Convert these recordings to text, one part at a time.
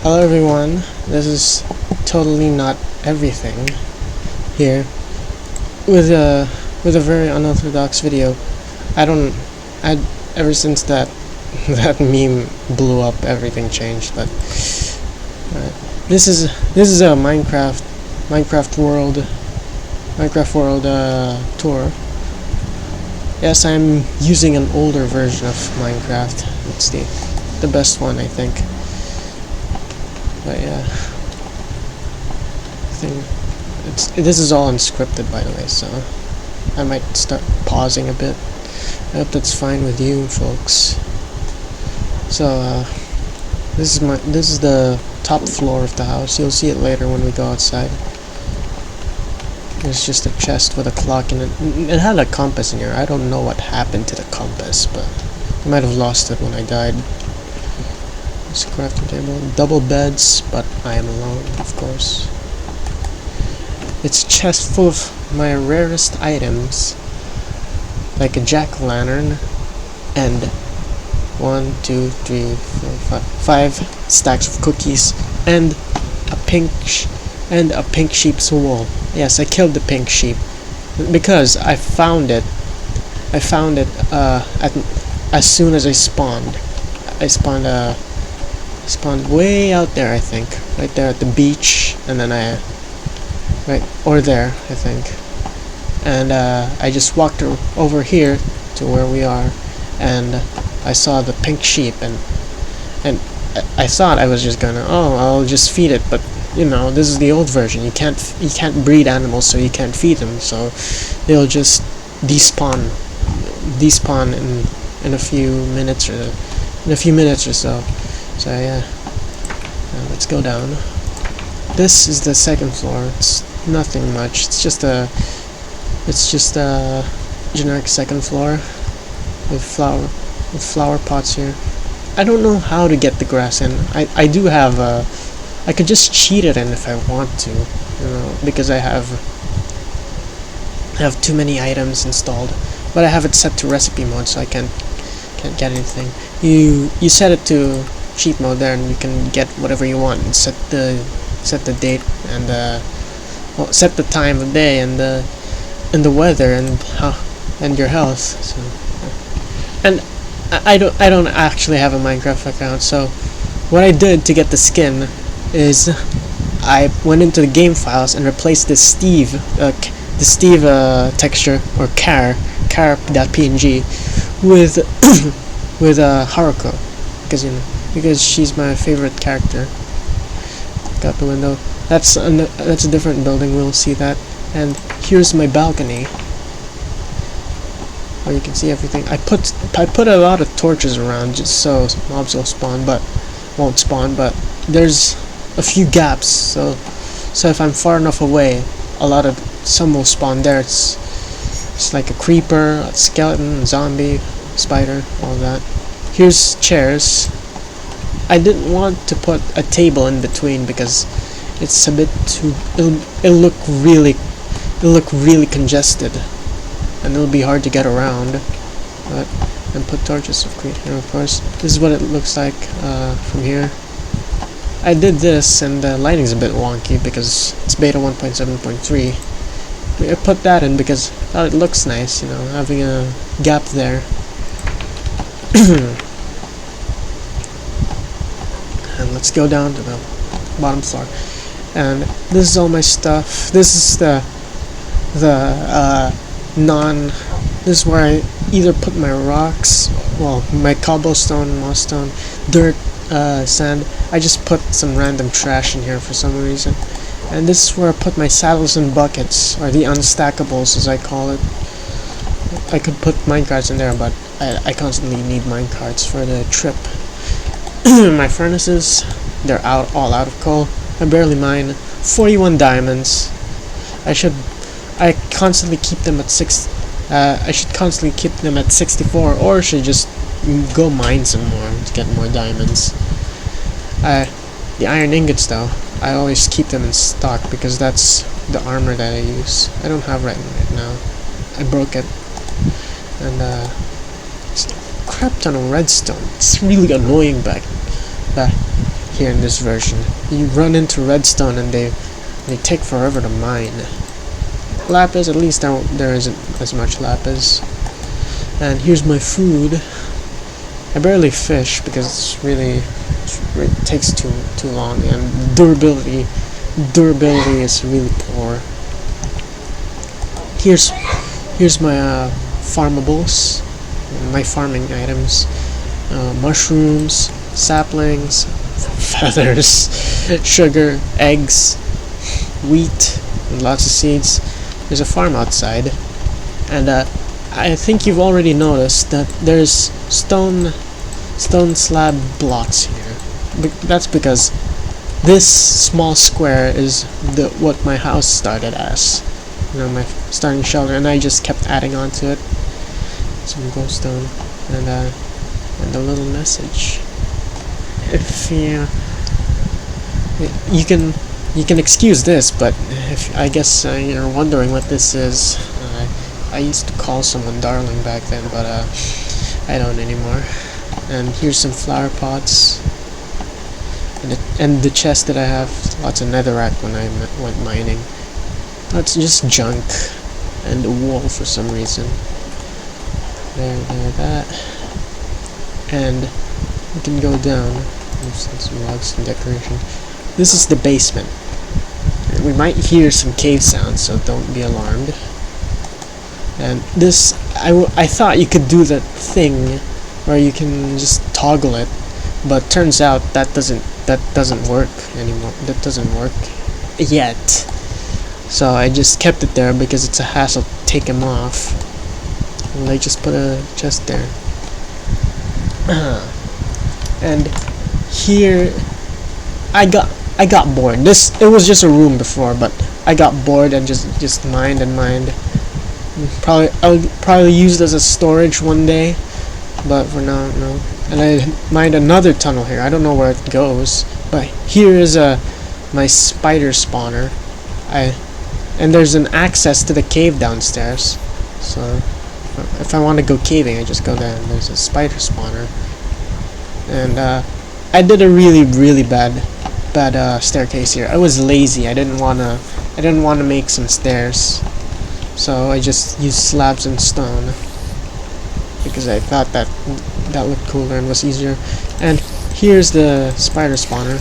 Hello everyone, this is totally not everything here with a very unorthodox video. I ever since that that meme blew up, everything changed. But this is a Minecraft world tour. Yes, I'm using an older version of Minecraft. It's the best one, I think. But yeah, this is all unscripted, by the way, so I might start pausing a bit. I hope that's fine with you folks. So this is the top floor of the house. You'll see it later when we go outside. There's just a chest with a clock in it. It had a compass in here. I don't know what happened to the compass, but I might have lost it when I died. It's a crafting table. Double beds, but I am alone, of course. It's a chest full of my rarest items, like a jack-o'-lantern, and 1, 2, 3, 4, 5 stacks of cookies, and a pink sheep's wool. Yes, I killed the pink sheep because I found it. As soon as I spawned. I spawned way out there, I think, right there at the beach, and then I think, and I just walked over here to where we are, and I saw the pink sheep, and I thought I was just gonna, I'll just feed it, but you know, this is the old version. You can't breed animals, so you can't feed them, so they'll just despawn in a few minutes or so. So yeah, let's go down. This is the second floor. It's nothing much. It's just a generic second floor with flower pots here. I don't know how to get the grass in. I do have I could just cheat it in if I want to, you know, because I have too many items installed. But I have it set to recipe mode, so I can't get anything. You set it to cheat mode there, and you can get whatever you want. And set the date and set the time of day and the weather and your health. So, and I don't actually have a Minecraft account, so what I did to get the skin is I went into the game files and replaced the Steve texture or char.png with with Haruko, because she's my favorite character. Got the window. That's a different building. We'll see that. And here's my balcony, where you can see everything. I put a lot of torches around just so mobs won't spawn, but there's a few gaps. So if I'm far enough away, some will spawn there. It's like a creeper, a skeleton, a zombie, spider, all that. Here's chairs. I didn't want to put a table in between because it's a bit too. It'll look really congested, and it'll be hard to get around. But and put torches of course. This is what it looks like from here. I did this, and the lighting's a bit wonky because it's beta 1.7.3. I put that in because it looks nice, you know, having a gap there. And let's go down to the bottom floor. And this is all my stuff. This is this is where I either put my rocks, my cobblestone, moss stone, dirt, sand. I just put some random trash in here for some reason. And this is where I put my saddles and buckets, or the unstackables as I call it. I could put minecarts in there, but I constantly need minecarts for the trip. My furnaces, they're all out of coal. I barely mine. 41 diamonds. I constantly keep them at I should constantly keep them at 64, or should just go mine some more to get more diamonds. The iron ingots, though, I always keep them in stock because that's the armor that I use. I don't have right now. I broke it, and it's a crap ton of redstone. It's really annoying back here in this version. You run into redstone and they take forever to mine. Lapis, at least there isn't as much lapis. And here's my food. I barely fish because it takes too long, and durability is really poor. Here's my farmables, my farming items: mushrooms, saplings, feathers, sugar, eggs, wheat, and lots of seeds. There's a farm outside, and I think you've already noticed that there's stone slab blocks here. That's because this small square is what my house started as. My starting shelter, and I just kept adding on to it. Some glowstone and a little message. If you can excuse this, but if I guess you're wondering what this is. I used to call someone darling back then, but I don't anymore. And here's some flower pots, and the chest that I have. Lots of netherrack when I went mining. That's just junk, and a wall for some reason. There, that. And we can go down. There's some logs and decoration. This is the basement. We might hear some cave sounds, so don't be alarmed. And this, I thought you could do that thing where you can just toggle it, but turns out that doesn't work anymore. That doesn't work yet. So I just kept it there because it's a hassle to take them off. And I just put a chest there. And here, I got bored. It was just a room before, but I got bored and just mined and mined. I'll probably use it as a storage one day, but for now, no. And I mined another tunnel here. I don't know where it goes, but here is my spider spawner. And there's an access to the cave downstairs. So if I want to go caving, I just go there, and there's a spider spawner. And I did a really bad staircase here. I was lazy. I didn't wanna make some stairs. So I just used slabs and stone because I thought that looked cooler and was easier. And here's the spider spawner.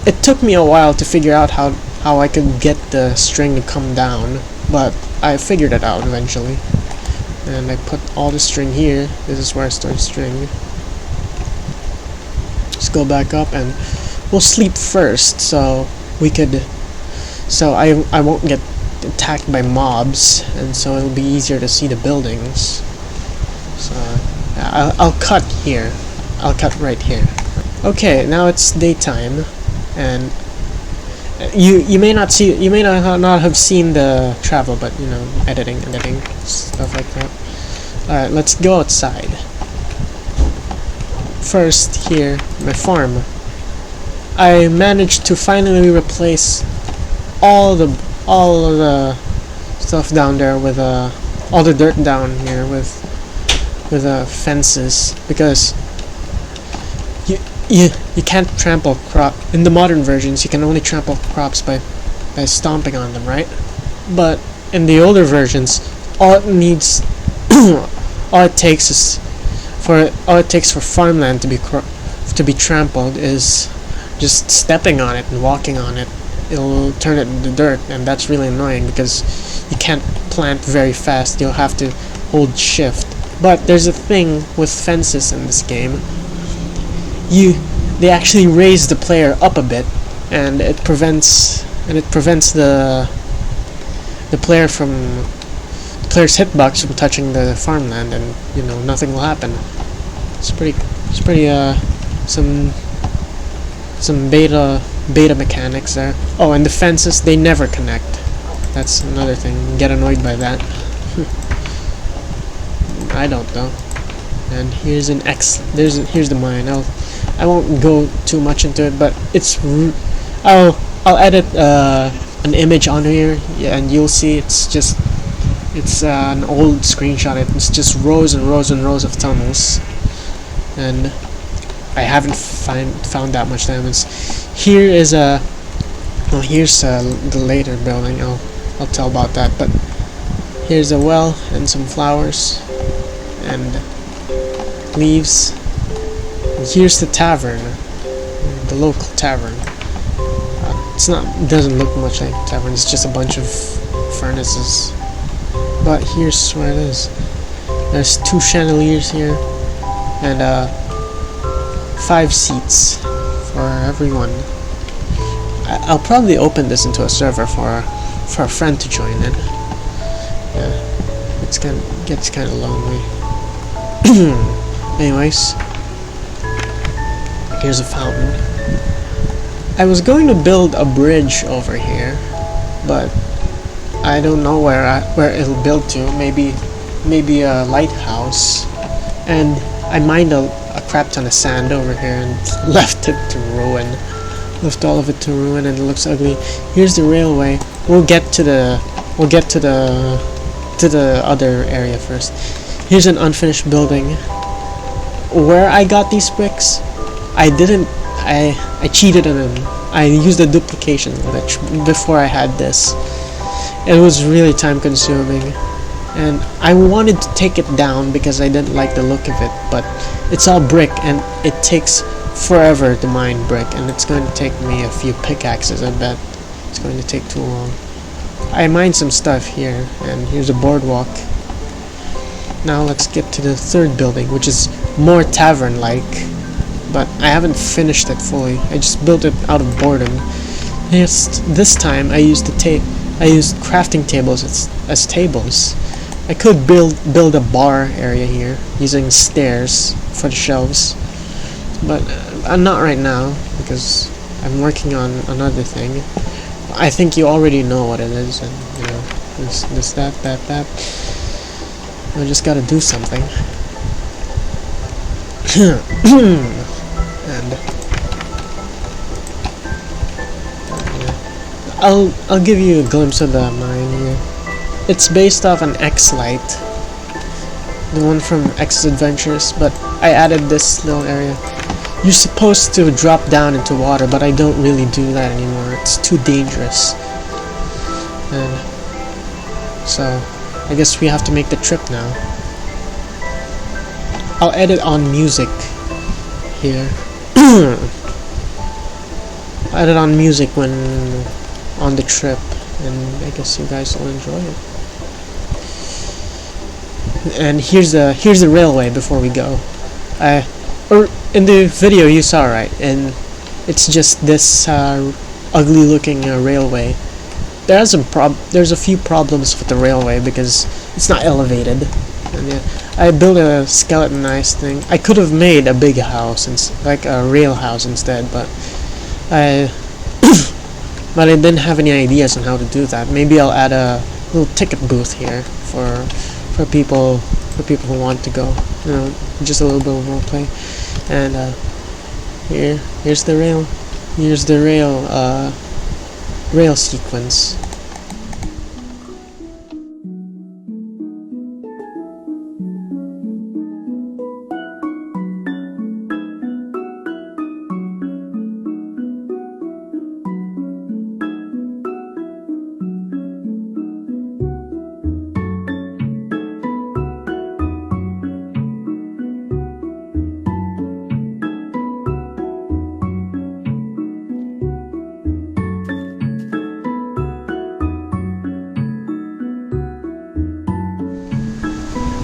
It took me a while to figure out how I could get the string to come down, but I figured it out eventually. And I put all the string here. This is where I store string. Let's go back up, and we'll sleep first, so I won't get attacked by mobs, and so it'll be easier to see the buildings. So I'll cut here. I'll cut right here. Okay, now it's daytime, and you may not have seen the travel, but editing stuff like that. All right, let's go outside. First, here, my farm. I managed to finally replace all of the stuff down there with all the dirt down here with fences, because you can't trample crop in the modern versions. You can only trample crops by stomping on them, right? But in the older versions, all it takes for farmland to be trampled is just stepping on it and walking on it. It'll turn it into dirt, and that's really annoying because you can't plant very fast. You'll have to hold shift. But there's a thing with fences in this game. They actually raise the player up a bit, and it prevents the player's hitbox from touching the farmland, and nothing will happen. It's pretty some beta mechanics there. Oh, and the fences, they never connect. That's another thing. Get annoyed by that. I don't though. And here's here's the mine. I won't go too much into it, but I'll edit an image on here, and you'll see it's an old screenshot. It's just rows and rows and rows of tunnels, and I haven't found that much diamonds. Here is a well, here's the later building. I'll tell about that. But here's a well and some flowers and leaves. And here's the tavern, the local tavern. It doesn't look much like a tavern. It's just a bunch of furnaces. But here's where it is. There's 2 chandeliers here and 5 seats for everyone. I'll probably open this into a server for a friend to join in. Yeah, gets kind of lonely. Anyways, here's a fountain. I was going to build a bridge over here, but I don't know where it'll build to. Maybe a lighthouse. And I mined a crap ton of sand over here and left it to ruin. Left all of it to ruin, and it looks ugly. Here's the railway. We'll get to the other area first. Here's an unfinished building. Where I got these bricks, I cheated on them. I used a duplication glitch before I had this. It was really time consuming, and I wanted to take it down because I didn't like the look of it, but it's all brick and it takes forever to mine brick, and it's going to take me a few pickaxes. I bet it's going to take too long. I mined some stuff here, and here's a boardwalk. Now let's get to the 3rd building, which is more tavern-like, but I haven't finished it fully. I just built it out of boredom. This time I used crafting tables as tables. I could build a bar area here using stairs for the shelves, but I'm not right now because I'm working on another thing. I think you already know what it is, and you know, this, that. I just gotta do something. And I'll give you a glimpse of the mine here. It's based off an X-Lite, the one from X's Adventures, but I added this little area. You're supposed to drop down into water, but I don't really do that anymore. It's too dangerous. And so I guess we have to make the trip now. I'll edit on music here. I'll edit on music when on the trip, and I guess you guys will enjoy it. And here's the railway before we go. Or in the video you saw, right? And it's just this ugly looking railway. There's a few problems with the railway because it's not elevated. And yeah, I built a skeletonized thing. I could have made a big house, like a rail house instead, but I didn't have any ideas on how to do that. Maybe I'll add a little ticket booth here for people who want to go. You know, just a little bit of roleplay. And here's the rail. Here's the rail sequence.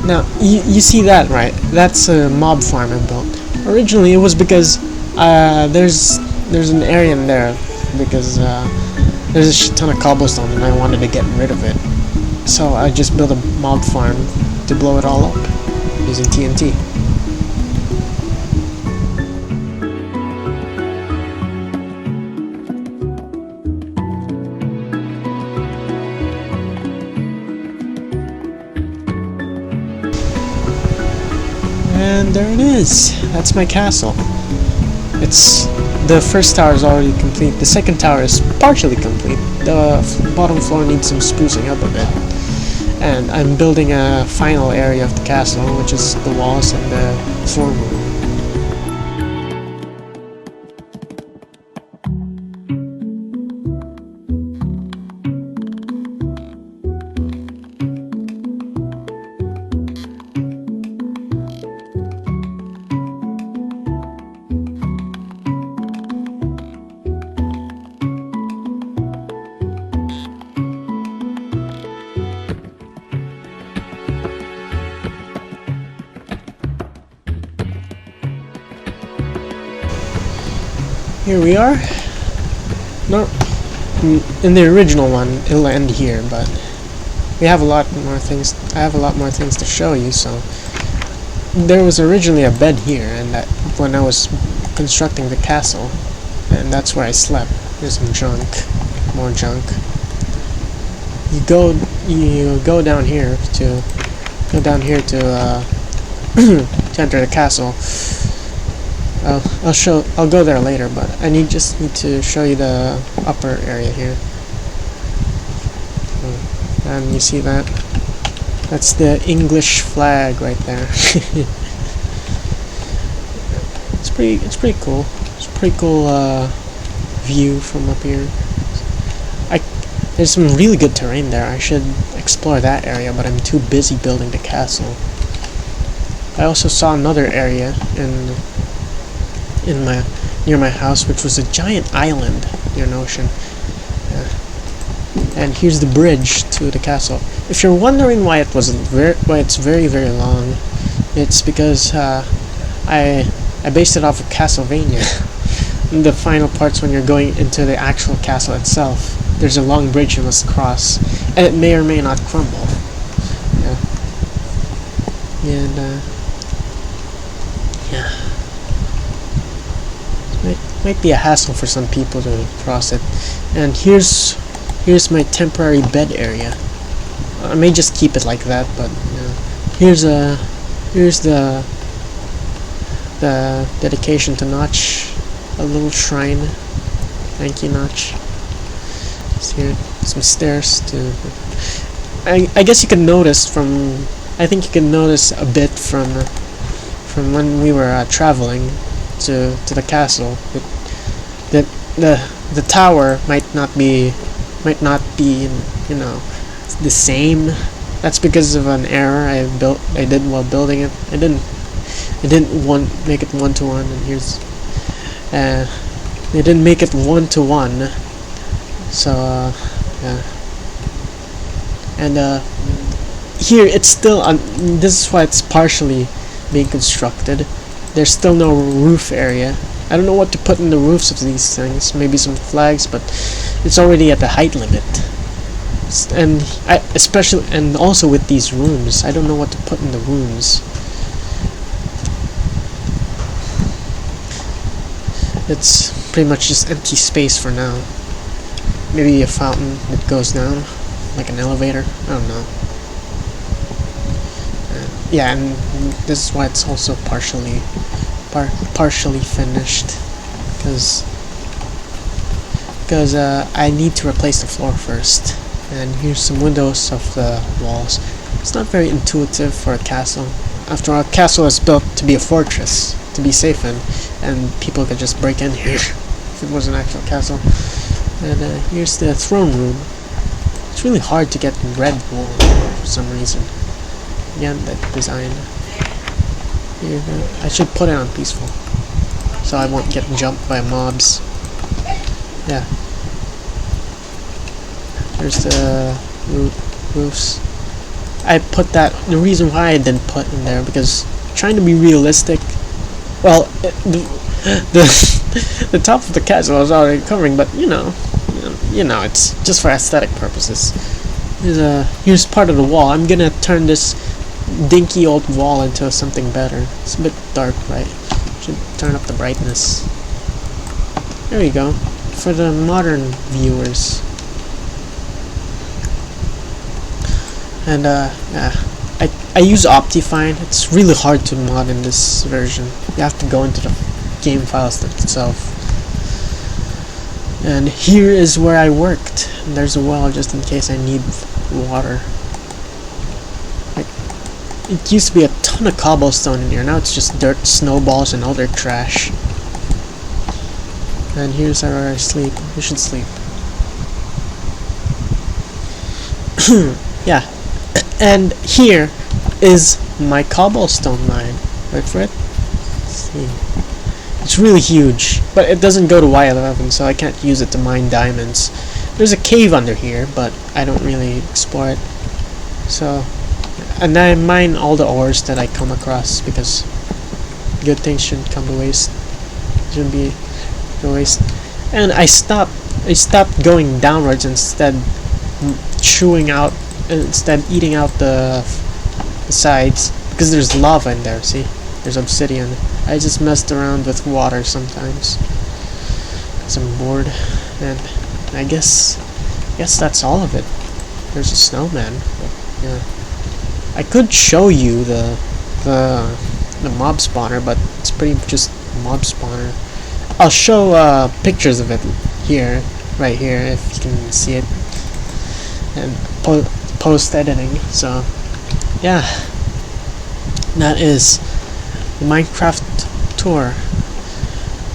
Now, you see that, right? That's a mob farm I built. Originally, it was because there's an area in there because there's a shit ton of cobblestone and I wanted to get rid of it. So I just built a mob farm to blow it all up using TNT. And there it is. That's my castle. The first tower is already complete. The second tower is partially complete. The bottom floor needs some sprucing up a bit. And I'm building a final area of the castle, which is the walls and the floor room. here we are. No, in the original one, it'll end here, but we have a lot more things. I have a lot more things to show you. So there was originally a bed here, and that when I was constructing the castle, and that's where I slept. There's some junk, more junk. You go down here to to enter the castle. I'll go there later, but I just need to show you the upper area here. And you see that? That's the English flag right there. It's pretty cool. It's a pretty cool view from up here. There's some really good terrain there. I should explore that area, but I'm too busy building the castle. I also saw another area near my house, which was a giant island near an ocean. And here's the bridge to the castle. If you're wondering why it's very very long, it's because I based it off of Castlevania. The final parts when you're going into the actual castle itself, there's a long bridge you must cross, and it may or may not crumble. Yeah. And yeah, might be a hassle for some people to cross it. And here's my temporary bed area. I may just keep it like that, but here's the dedication to Notch, a little shrine. Thank you, Notch. Here, some stairs to. I guess you can notice I think you can notice a bit from when we were traveling to the castle that the tower might not be the same. That's because of an error I did while building it. I didn't make it 1-to-1, and here's they didn't make it 1-to-1. So yeah, and here it's still this is why it's partially being constructed. There's still no roof area. I don't know what to put in the roofs of these things. Maybe some flags, but it's already at the height limit. And especially and also with these rooms, I don't know what to put in the rooms. It's pretty much just empty space for now. Maybe a fountain that goes down, like an elevator. I don't know. Yeah, and this is why it's also partially finished, because I need to replace the floor first. And here's some windows of the walls. It's not very intuitive for a castle. After all, a castle is built to be a fortress, to be safe in, and people could just break in here if it was an actual castle. And here's the throne room. It's really hard to get red wool for some reason. Again, that design. Here, I should put it on peaceful, so I won't get jumped by mobs. Yeah. There's the roofs. I put that. The reason why I didn't put in there because trying to be realistic. Well, the top of the castle I was already covering, but you know, it's just for aesthetic purposes. Here's part of the wall. I'm gonna turn this dinky old wall into something better. It's a bit dark, right? Should turn up the brightness. There you go. For the modern viewers. And yeah, I use Optifine. It's really hard to mod in this version. You have to go into the game files itself. And here is where I worked. And there's a well just in case I need water. It used to be a ton of cobblestone in here. Now it's just dirt, snowballs, and other trash. And here's where I sleep. We should sleep. Yeah. And here is my cobblestone mine. Wait for it. Let's see. It's really huge, but it doesn't go to Y11, so I can't use it to mine diamonds. There's a cave under here, but I don't really explore it. So, and I mine all the ores that I come across because good things shouldn't come to waste. Shouldn't be at least. And I stopped going downwards, instead eating out the sides, because there's lava in there. See, there's obsidian. I just messed around with water sometimes because I'm bored, and I guess that's all of it. There's a snowman. Yeah, I could show you the mob spawner, but it's pretty just mob spawner. I'll show pictures of it here, right here, if you can see it, and post editing. So yeah, that is the Minecraft tour.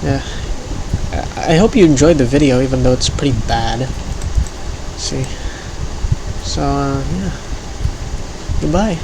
Yeah, I hope you enjoyed the video, even though it's pretty bad. See, so yeah, goodbye.